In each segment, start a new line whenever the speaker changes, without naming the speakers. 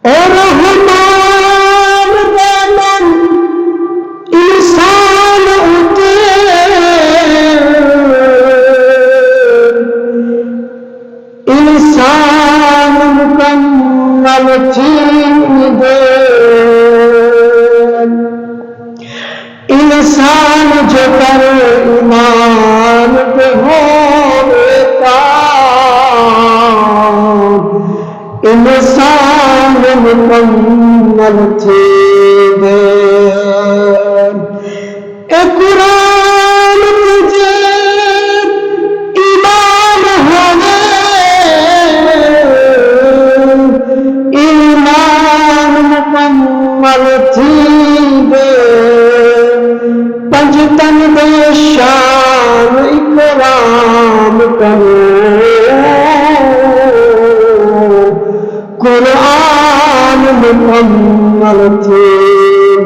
اے رحمان دامن انسان اتے انسان مکمل تھی دے انسان جو کر ایمان پہ ہوتا انسان مکمل تھی دے اے قرآن تجھے ایمان ہونے ایمان مکمل تھی دے پنجتن دے شان اکرام کرو قرآن مکمل تھی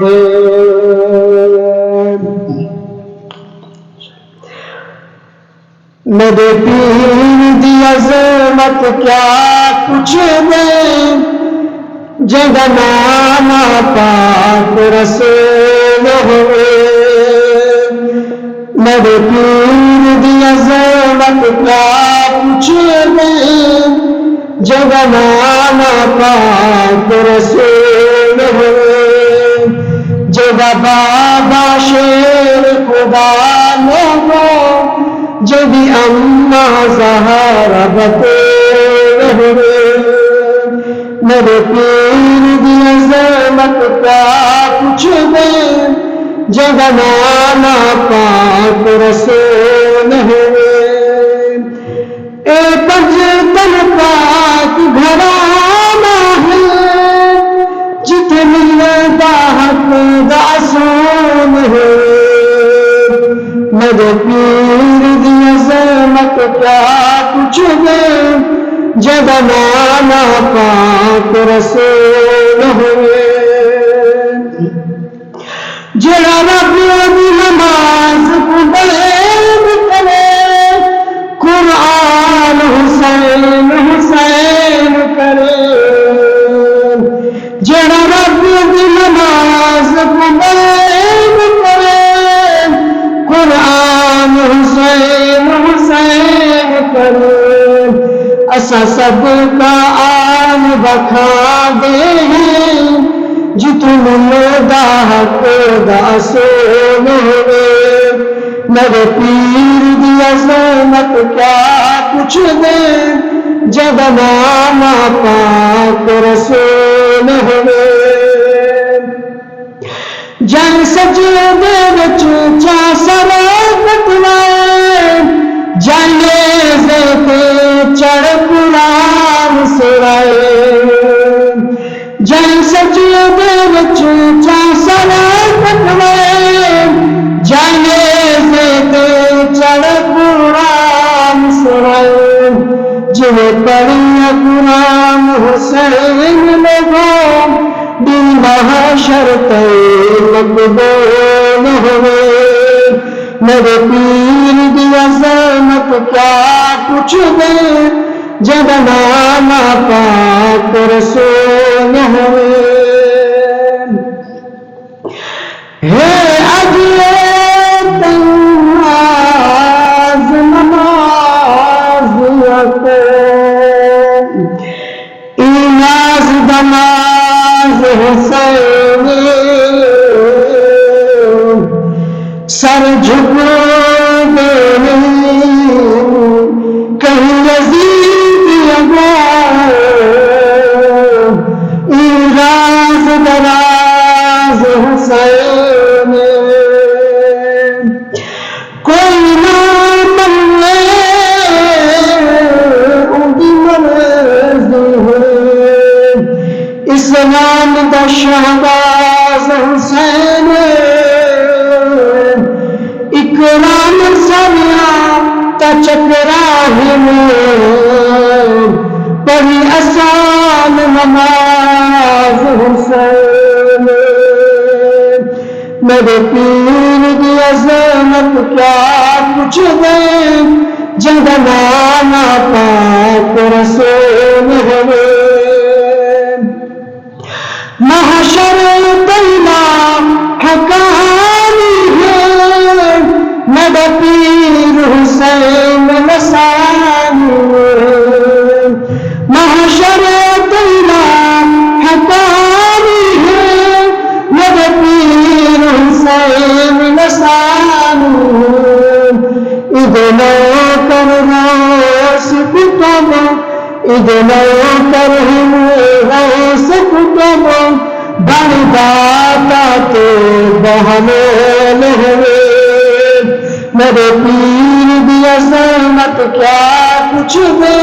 دے میرے پیر دی عظمت کیا کچھ دے جگہ نانا پاک رسول ہوئے میرے پیر دی عظمت کیا کچھ دے جگہ نانا پاک رسول ہوئے جگہ بابا شیر خدا لوگوں جبھی اماں زہرا بطول ہوئے میرے پیر دی عظمت کا کچھ دے جگہ نانا پاک رسول ہوئے اے پنجتن پاک گھرانا ہے جتھے ملدا حق دا اصول ہے میرے پیر دی عظمت کیا کچھ دے جگہ نانا پاک رسول ہوئے جڑا رب دی نماز کو بیان کرے قرآن حسین حسین کرے جڑا رب دی نماز کو بیان کرے قرآن حسین حسین کرے اسا سب کا آن بکھا دے ہیں جتو ملدا حق دا اصول ہوئے میرے پیر دی عظمت کیا کچھ دے جگہ نانا پاک رسول ہوئے جنگ سجدے وچ چا سرا کٹوائے جائزے تے چڑھ قرآن سرائے جنگ سجدے وچ چا سرا کٹوائے جائزے تے چڑھ قرآن سرائے جنہیں پڑھیا قرآن حسین لوگوں دن محشر تے مقبول ہوئے میرے پیر دی عظمت کیا کچھ دے جگہ نانا پاک رسول ہوئے ہے اجلے تناز نمازیت ایناز دماز حسین سر جھکو دے کہیں یزید ایراز دراز حسین کوئی نہ ملے اندی مرضی ہے اسلام دا شہباز حسین اکرام سمیا تا چکراہم پڑھی آسان نماز حسین میرے پیر دی عظمت کیا کچھ دے جگہ نانا پاک رسول ہوئے محشر تیرا حقانی ہے میرے پیر حسین لسانو ادنو کر روس کتب ادنو کر روس کتب بڑی داتا تو بہمیل ہوئے میرے پیر دی عظمت کیا کچھ دے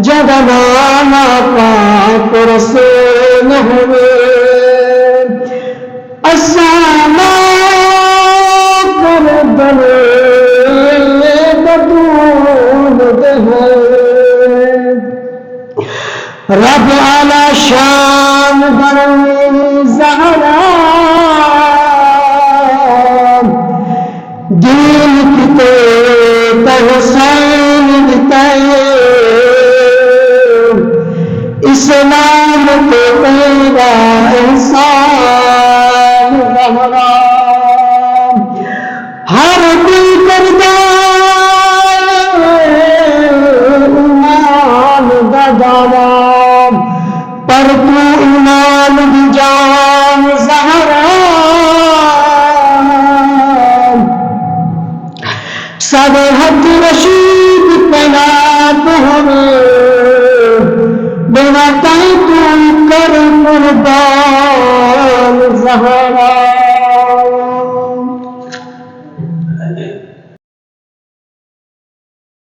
جگمانا پاک رسول ہوئے اسانا کر دلے بدون دہے رب علی شان بروی زہرا دین کتے حسین بتے اسلام کو تیرا احسان